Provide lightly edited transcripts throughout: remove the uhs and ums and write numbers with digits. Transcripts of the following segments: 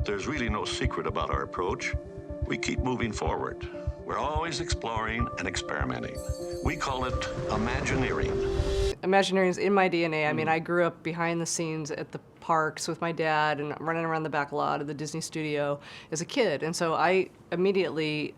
There's really no secret about our approach. We keep moving forward. We're always exploring and experimenting. We call it Imagineering. Imagineering is in my DNA. I mean, I grew up behind the scenes at the parks with my dad and running around the back lot of the Disney studio as a kid. And so I immediately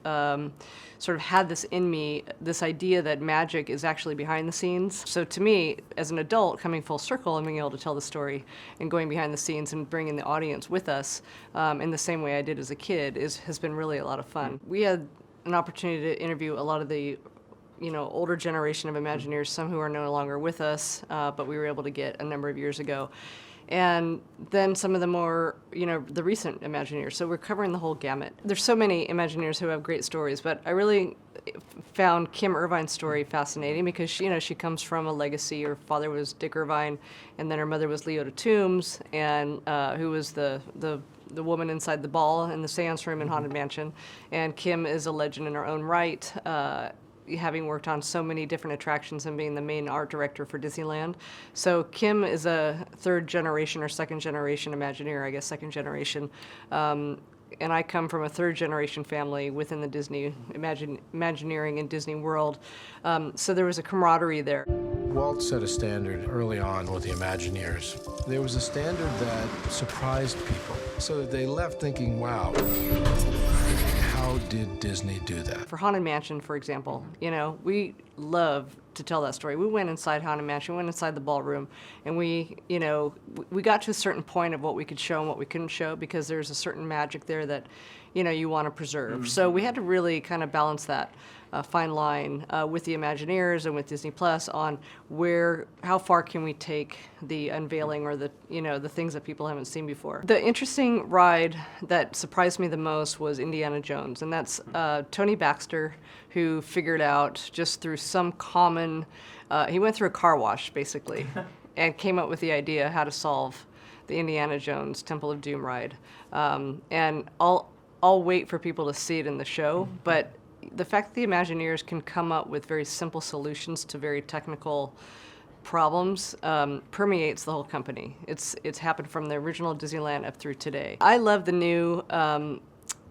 sort of had this in me, this idea that magic is actually behind the scenes. So to me, as an adult, coming full circle and being able to tell the story and going behind the scenes and bringing the audience with us in the same way I did as a kid has been really a lot of fun. We had an opportunity to interview a lot of the older generation of Imagineers, some who are no longer with us, but we were able to get a number of years ago. And then some of the more, the recent Imagineers. So we're covering the whole gamut. There's so many Imagineers who have great stories, but I really found Kim Irvine's story fascinating because she comes from a legacy. Her father was Dick Irvine, and then her mother was Leota Toombs, and who was the woman inside the ball in the seance room in Haunted Mansion. And Kim is a legend in her own right, having worked on so many different attractions and being the main art director for Disneyland. So Kim is a third generation or second generation Imagineer, I guess second generation. And I come from a third generation family within the Disney Imagineering and Disney World. So there was a camaraderie there. Walt set a standard early on with the Imagineers. There was a standard that surprised people, so that they left thinking, wow, how did Disney do that? For Haunted Mansion, for example, we love to tell that story. We went inside Haunted Mansion, we went inside the ballroom, and we got to a certain point of what we could show and what we couldn't show because there's a certain magic there that, you want to preserve. Mm-hmm. So we had to really kind of balance that fine line with the Imagineers and with Disney Plus on how far can we take the unveiling or the things that people haven't seen before. The interesting ride that surprised me the most was Indiana Jones, and that's Tony Baxter, who figured out just through some common, he went through a car wash basically, and came up with the idea how to solve the Indiana Jones Temple of Doom ride. And I'll wait for people to see it in the show, but the fact that the Imagineers can come up with very simple solutions to very technical problems permeates the whole company. It's happened from the original Disneyland up through today. I love the new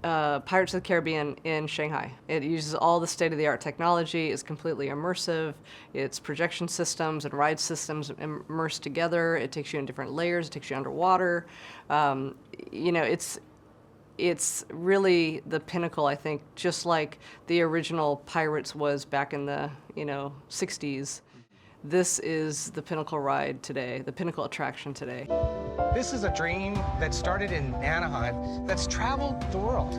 Pirates of the Caribbean in Shanghai. It uses all the state-of-the-art technology, it's completely immersive, it's projection systems and ride systems immersed together, it takes you in different layers, it takes you underwater. It's really the pinnacle, I think, just like the original Pirates was back in the 60s. This is the pinnacle ride today, the pinnacle attraction today. This is a dream that started in Anaheim that's traveled the world.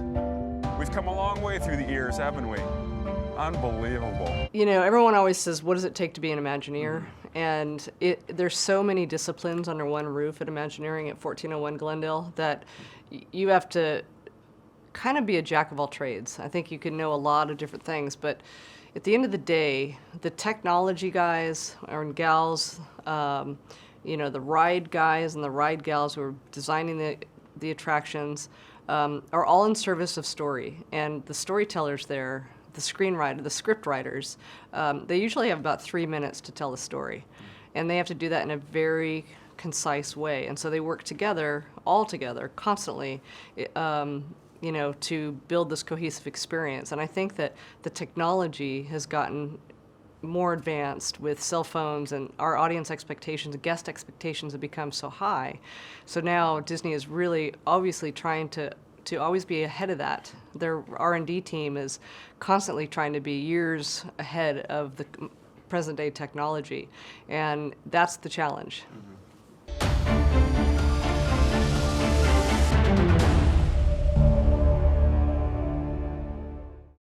We've come a long way through the years, haven't we? Unbelievable. Everyone always says, what does it take to be an Imagineer? And there's so many disciplines under one roof at Imagineering at 1401 Glendale that you have to kind of be a jack of all trades. I think you can know a lot of different things, but at the end of the day, the technology guys and gals, the ride guys and the ride gals who are designing the attractions are all in service of story. And the storytellers there, the screenwriter, the script writers, they usually have about 3 minutes to tell the story. And they have to do that in a very concise way. And so they work together, all together, constantly, to build this cohesive experience. And I think that the technology has gotten more advanced with cell phones, and our audience expectations, guest expectations have become so high. So now Disney is really obviously trying to always be ahead of that. Their R&D team is constantly trying to be years ahead of the present day technology, and that's the challenge. Mm-hmm.